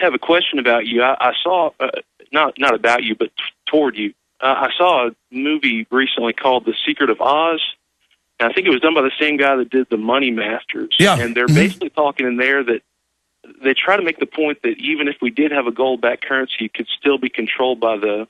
have a question about you. I saw, not about you, but toward you. I saw a movie recently called The Secret of Oz. And I think it was done by the same guy that did The Money Masters. Yeah. And they're basically talking in there that they try to make the point that even if we did have a gold-backed currency, it could still be controlled by the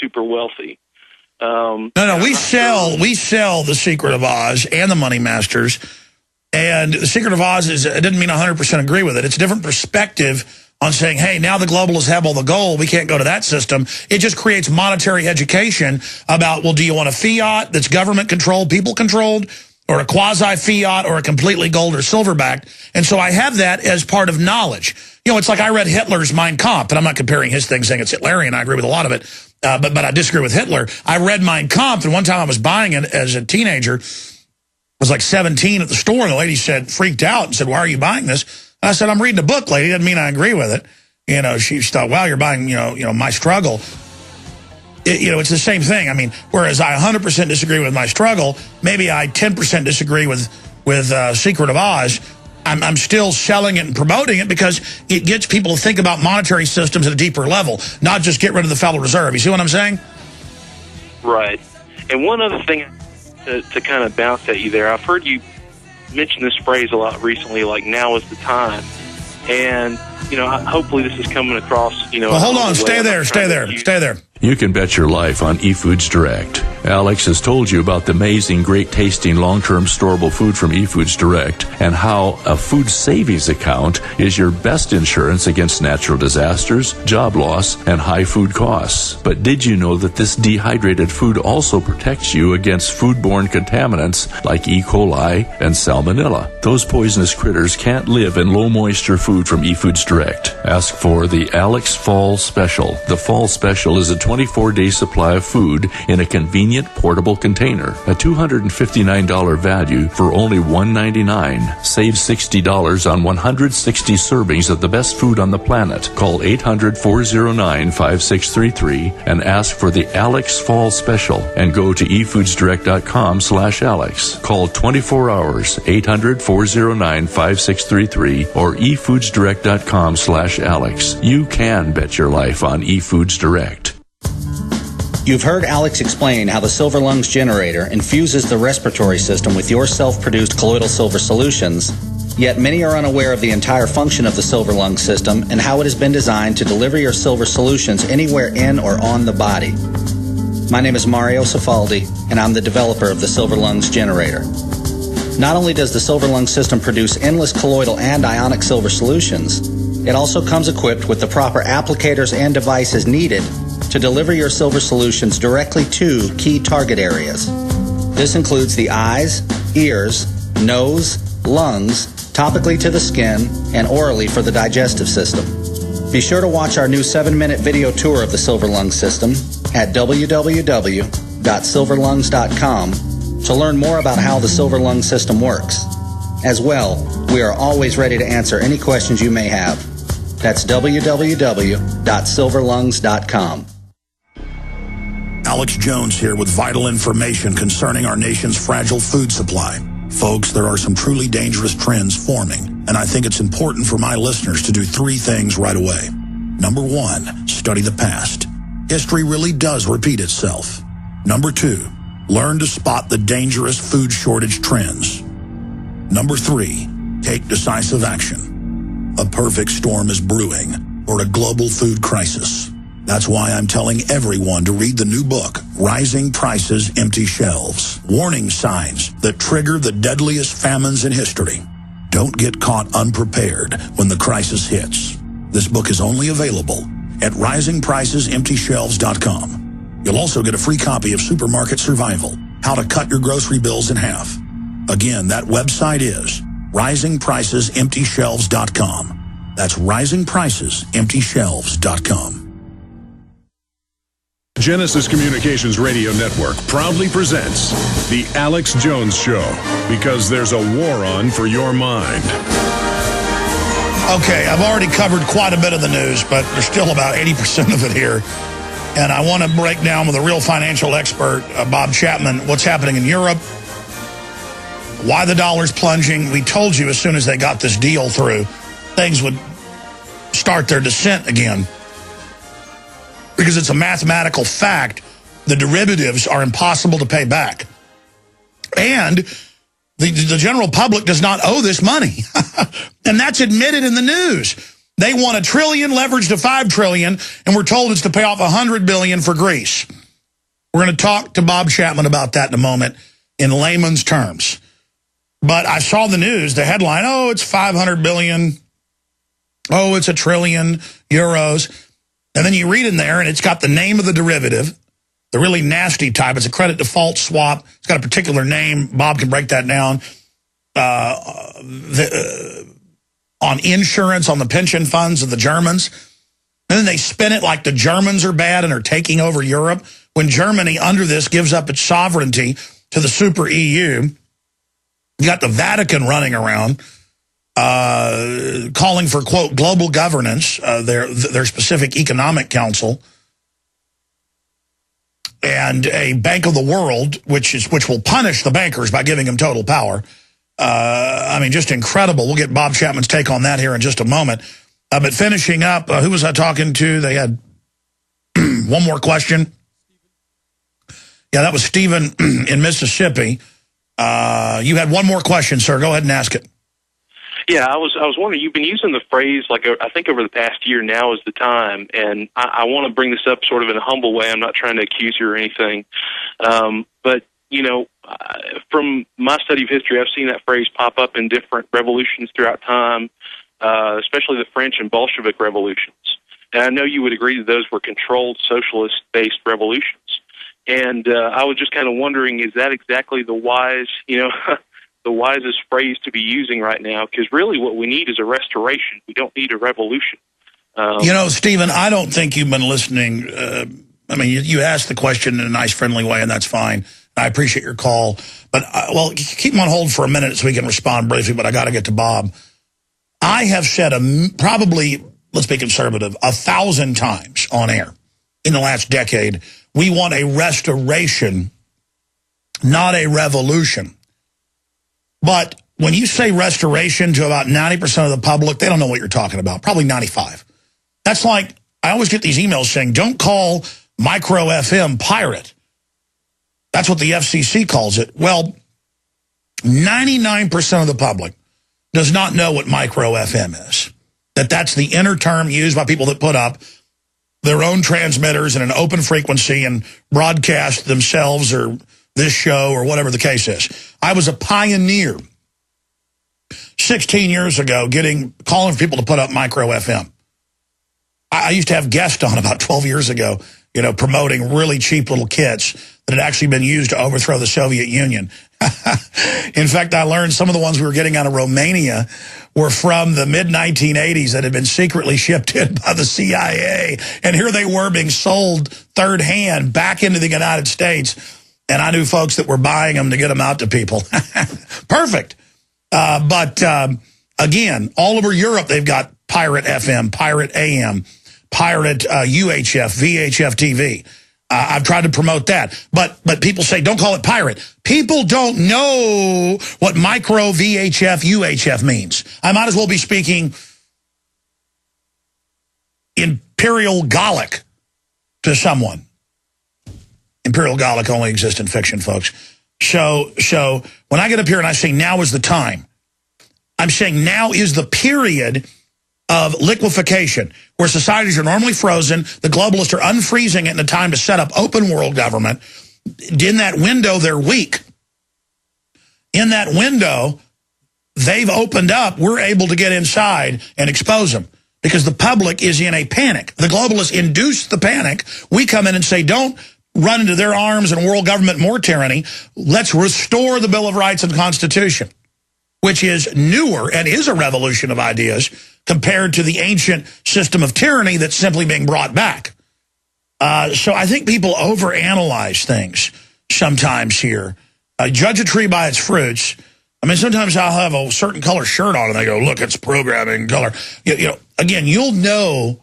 super wealthy. No, we sell The Secret of Oz and The Money Masters. And The Secret of Oz it didn't mean 100% agree with it. It's a different perspective on saying, hey, now the globalists have all the gold, we can't go to that system. It just creates monetary education about, well, do you want a fiat that's government-controlled, people-controlled, or a quasi-fiat, or a completely gold or silver-backed? And so I have that as part of knowledge. You know, it's like I read Hitler's Mein Kampf, and I'm not comparing his thing saying it's Hitlerian. I agree with a lot of it, but I disagree with Hitler. I read Mein Kampf, and one time I was buying it as a teenager. I was like 17 at the store, and the lady freaked out and said, why are you buying this? I said, I'm reading a book, lady. Doesn't mean I agree with it. You know, she thought, well, you're buying, you know, My Struggle. It's the same thing. I mean, whereas I 100% disagree with My Struggle, maybe I 10% disagree with Secret of Oz, I'm still selling it and promoting it because it gets people to think about monetary systems at a deeper level, not just get rid of the Federal Reserve. You see what I'm saying? Right. And one other thing to kind of bounce at you there, I've heard you mention this phrase a lot recently, like, now is the time. And, you know, hopefully this is coming across, you know. Well, hold on. Stay there. You can bet your life on eFoods Direct. Alex has told you about the amazing, great-tasting, long-term storable food from eFoods Direct and how a food savings account is your best insurance against natural disasters, job loss, and high food costs. But did you know that this dehydrated food also protects you against foodborne contaminants like E. coli and salmonella? Those poisonous critters can't live in low-moisture food from eFoods Direct. Ask for the Alex Fall Special. The Fall Special is a 24-day supply of food in a convenient portable container. A $259 value for only $199. Save $60 on 160 servings of the best food on the planet. Call 800-409-5633 and ask for the Alex Fall Special and go to efoodsdirect.com/Alex. Call 24 hours, 800-409-5633 or efoodsdirect.com/Alex. You can bet your life on eFoods Direct. You've heard Alex explain how the Silver Lungs generator infuses the respiratory system with your self-produced colloidal silver solutions, yet many are unaware of the entire function of the Silver Lungs system and how it has been designed to deliver your silver solutions anywhere in or on the body. My name is Mario Cifaldi, and I'm the developer of the Silver Lungs generator. Not only does the Silver Lungs system produce endless colloidal and ionic silver solutions, it also comes equipped with the proper applicators and devices needed to deliver your silver solutions directly to key target areas. This includes the eyes, ears, nose, lungs, topically to the skin, and orally for the digestive system. Be sure to watch our new 7-minute video tour of the Silver Lungs system at www.silverlungs.com to learn more about how the Silver Lungs system works. As well, we are always ready to answer any questions you may have. That's www.silverlungs.com. Alex Jones here with vital information concerning our nation's fragile food supply. Folks, there are some truly dangerous trends forming, and I think it's important for my listeners to do 3 things right away. Number 1, study the past. History really does repeat itself. Number 2, learn to spot the dangerous food shortage trends. Number 3, take decisive action. A perfect storm is brewing, or a global food crisis. That's why I'm telling everyone to read the new book, Rising Prices, Empty Shelves. Warning signs that trigger the deadliest famines in history. Don't get caught unprepared when the crisis hits. This book is only available at risingpricesemptyshelves.com. You'll also get a free copy of Supermarket Survival, How to Cut Your Grocery Bills in Half. Again, that website is risingpricesemptyshelves.com. That's risingpricesemptyshelves.com. Genesis Communications Radio Network proudly presents The Alex Jones Show, because there's a war on for your mind. Okay, I've already covered quite a bit of the news, but there's still about 80% of it here. And I want to break down with a real financial expert, Bob Chapman, what's happening in Europe, why the dollar's plunging. We told you as soon as they got this deal through, things would start their descent again. Because it's a mathematical fact, the derivatives are impossible to pay back. And the general public does not owe this money. And that's admitted in the news. They want $1 trillion leveraged to $5 trillion, and we're told it's to pay off $100 billion for Greece. We're going to talk to Bob Chapman about that in a moment in layman's terms. But I saw the news, the headline, oh, it's 500 billion. Oh, it's €1 trillion. And then you read in there, and it's got the name of the derivative, the really nasty type. It's a credit default swap. It's got a particular name. Bob can break that down. On insurance, on the pension funds of the Germans. And then they spin it like the Germans are bad and are taking over Europe. When Germany, under this, gives up its sovereignty to the super EU, you got the Vatican running around, calling for, quote, global governance, their specific economic council, and a Bank of the World, which will punish the bankers by giving them total power. I mean, just incredible. We'll get Bob Chapman's take on that here in just a moment. But finishing up, who was I talking to? They had one more question. Yeah, that was Stephen in Mississippi. You had one more question, sir. Go ahead and ask it. Yeah, I was wondering, you've been using the phrase, like, I think over the past year, now is the time, and I want to bring this up sort of in a humble way. I'm not trying to accuse you or anything. But, you know, from my study of history, I've seen that phrase pop up in different revolutions throughout time, especially the French and Bolshevik revolutions. And I know you would agree that those were controlled socialist-based revolutions. And I was just kind of wondering, is that exactly the wise, you know, the wisest phrase to be using right now? Because really what we need is a restoration. We don't need a revolution. You know, Stephen, I don't think you've been listening. I mean, you asked the question in a nice, friendly way, and that's fine. I appreciate your call. But, well, keep him on hold for a minute so we can respond briefly, but I got to get to Bob. I have said probably, let's be conservative, 1,000 times on air in the last decade, we want a restoration, not a revolution. But when you say restoration to about 90% of the public, they don't know what you're talking about, probably 95. That's like, I always get these emails saying, don't call micro FM pirate. That's what the FCC calls it. Well, 99% of the public does not know what micro FM is. That's the inner term used by people that put up their own transmitters in an open frequency and broadcast themselves or this show or whatever the case is. I was a pioneer 16 years ago calling for people to put up micro FM. I used to have guests on about 12 years ago, you know, promoting really cheap little kits that had actually been used to overthrow the Soviet Union. In fact, I learned some of the ones we were getting out of Romania were from the mid-1980s that had been secretly shipped in by the CIA. And here they were being sold third hand back into the United States. And I knew folks that were buying them to get them out to people. Perfect. But again, all over Europe, they've got pirate FM, pirate AM, pirate UHF, VHF TV. I've tried to promote that. But people say, don't call it pirate. People don't know what micro VHF, UHF means. I might as well be speaking Imperial Gallic to someone. Imperial Gallic only exists in fiction, folks. So when I get up here and I say now is the time, I'm saying now is the period of liquefaction, where societies are normally frozen, the globalists are unfreezing it in a time to set up open world government. In that window, they're weak. In that window, they've opened up. We're able to get inside and expose them because the public is in a panic. The globalists induce the panic. We come in and say, don't run into their arms and world government more tyranny. Let's restore the Bill of Rights and Constitution, which is newer and is a revolution of ideas compared to the ancient system of tyranny that's simply being brought back. So I think people overanalyze things sometimes here. Judge a tree by its fruits. I mean, sometimes I'll have a certain color shirt on and they go, look, it's programming color. You know, again, you'll know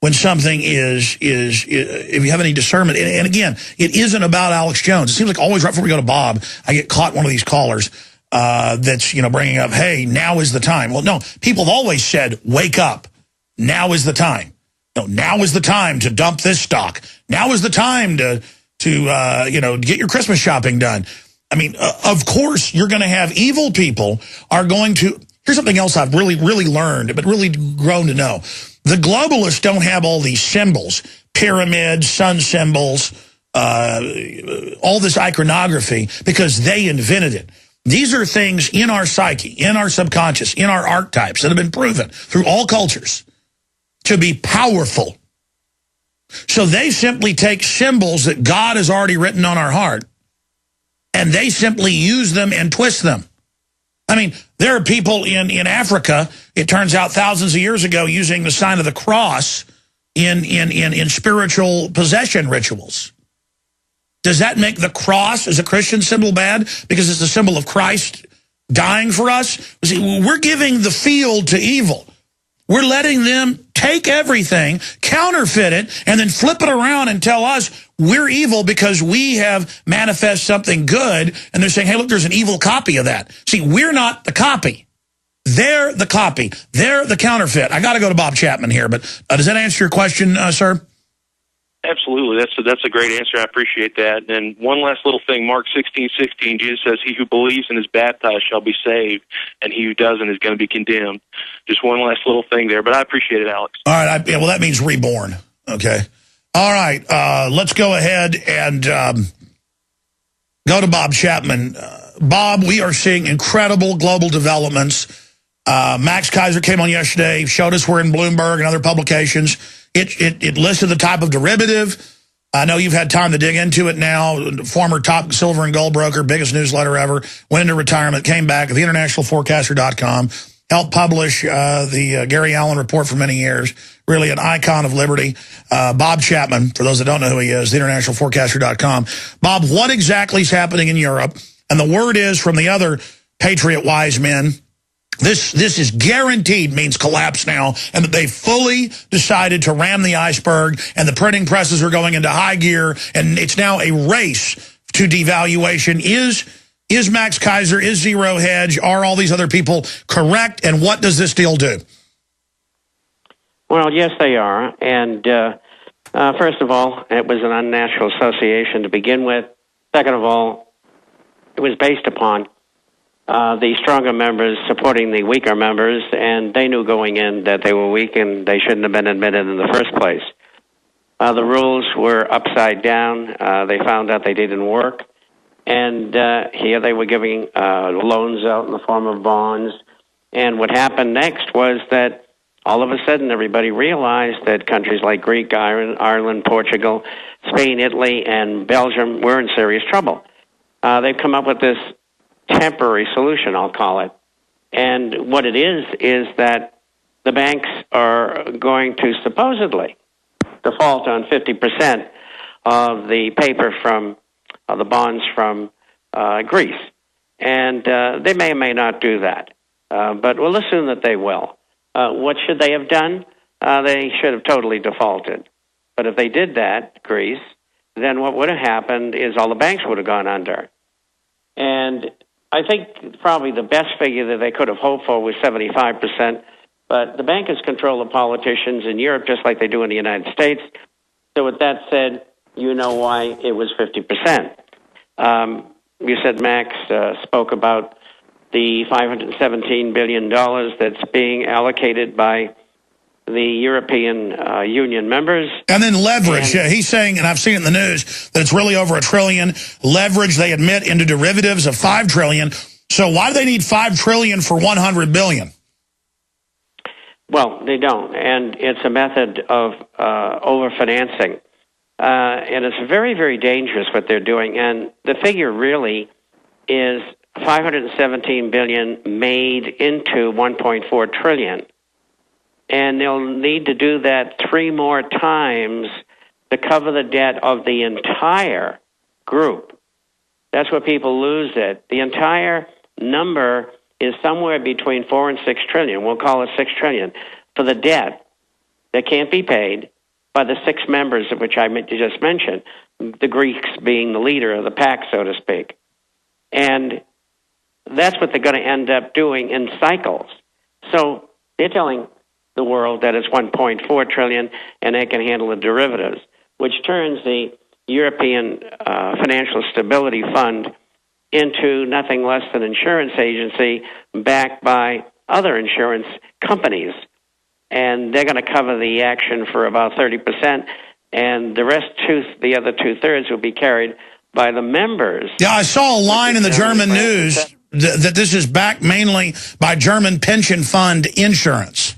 when something is if you have any discernment. And again, it isn't about Alex Jones. It seems like always right before we go to Bob, I get caught one of these callers that's, you know, bringing up, hey, now is the time. Well, no, people have always said, wake up. now is the time. No, now is the time to dump this stock. Now is the time to get your Christmas shopping done. I mean, of course, you're going to have evil people are going to. Here's something else I've really, really learned, but really grown to know. The globalists don't have all these symbols, pyramids, sun symbols, all this iconography, because they invented it. These are things in our psyche, in our subconscious, in our archetypes that have been proven through all cultures to be powerful. So they simply take symbols that God has already written on our heart, and they simply use them and twist them. I mean, there are people in Africa, it turns out thousands of years ago, using the sign of the cross in spiritual possession rituals. Does that make the cross as a Christian symbol bad because it's a symbol of Christ dying for us? See, we're giving the field to evil. We're letting them take everything, counterfeit it, and then flip it around and tell us we're evil because we have manifest something good. And they're saying, hey, look, there's an evil copy of that. See, we're not the copy. They're the copy. They're the counterfeit. I got to go to Bob Chapman here, but does that answer your question, sir? Absolutely. That's a great answer. I appreciate that. And one last little thing, Mark 16:16, Jesus says, he who believes and is baptized shall be saved, and he who doesn't is going to be condemned. Just one last little thing there, but I appreciate it, Alex. All right. Well, that means reborn. Okay. All right. Let's go ahead and go to Bob Chapman. Bob, we are seeing incredible global developments. Max Kaiser came on yesterday, showed us we're in Bloomberg and other publications. It listed the type of derivative. I know you've had time to dig into it now. Former top silver and gold broker, biggest newsletter ever, went into retirement, came back at theinternationalforecaster.com, helped publish the Gary Allen report for many years, really an icon of liberty. Bob Chapman, for those that don't know who he is, theinternationalforecaster.com. Bob, what exactly is happening in Europe? And the word is from the other patriot wise men, this is guaranteed means collapse now, and that they fully decided to ram the iceberg, and the printing presses are going into high gear, and it's now a race to devaluation. Is Max Kaiser, is Zero Hedge, are all these other people correct, and what does this deal do? Well, yes, they are. And first of all, it was an unnatural association to begin with. Second of all, it was based upon the stronger members supporting the weaker members, and they knew going in that they were weak and they shouldn't have been admitted in the first place. The rules were upside down. They found out they didn't work. And here they were giving loans out in the form of bonds. And what happened next was that all of a sudden everybody realized that countries like Greece, Ireland, Portugal, Spain, Italy, and Belgium were in serious trouble. They've come up with this temporary solution, I'll call it. And what it is that the banks are going to supposedly default on 50% of the paper from the bonds from Greece. And they may or may not do that. But we'll assume that they will. What should they have done? They should have totally defaulted. But if they did that, Greece, then what would have happened is all the banks would have gone under. And I think probably the best figure that they could have hoped for was 75%, but the bankers control the politicians in Europe just like they do in the United States. So with that said, you know why it was 50%. You said Max spoke about the $517 billion that's being allocated by the European Union members. And then leverage. He's saying, and I've seen it in the news, that it's really over $1 trillion. Leverage, they admit, into derivatives of $5 trillion. So why do they need $5 trillion for $100 billion? Well, they don't. And it's a method of overfinancing. And it's very, very dangerous what they're doing. And the figure really is $517 billion made into $1.4 trillion. And they'll need to do that 3 more times to cover the debt of the entire group. That's what people lose it. The entire number is somewhere between 4 and 6 trillion. We'll call it 6 trillion for the debt that can't be paid by the 6 members of which I just mentioned, the Greeks being the leader of the pack, so to speak. And that's what they're going to end up doing in cycles. So they're telling the world that is 1.4 trillion, and they can handle the derivatives, which turns the European Financial Stability Fund into nothing less than an insurance agency backed by other insurance companies. And they're going to cover the action for about 30%, and the rest, the other 2/3, will be carried by the members. Yeah, I saw a line in the German news that this is backed mainly by German pension fund insurance.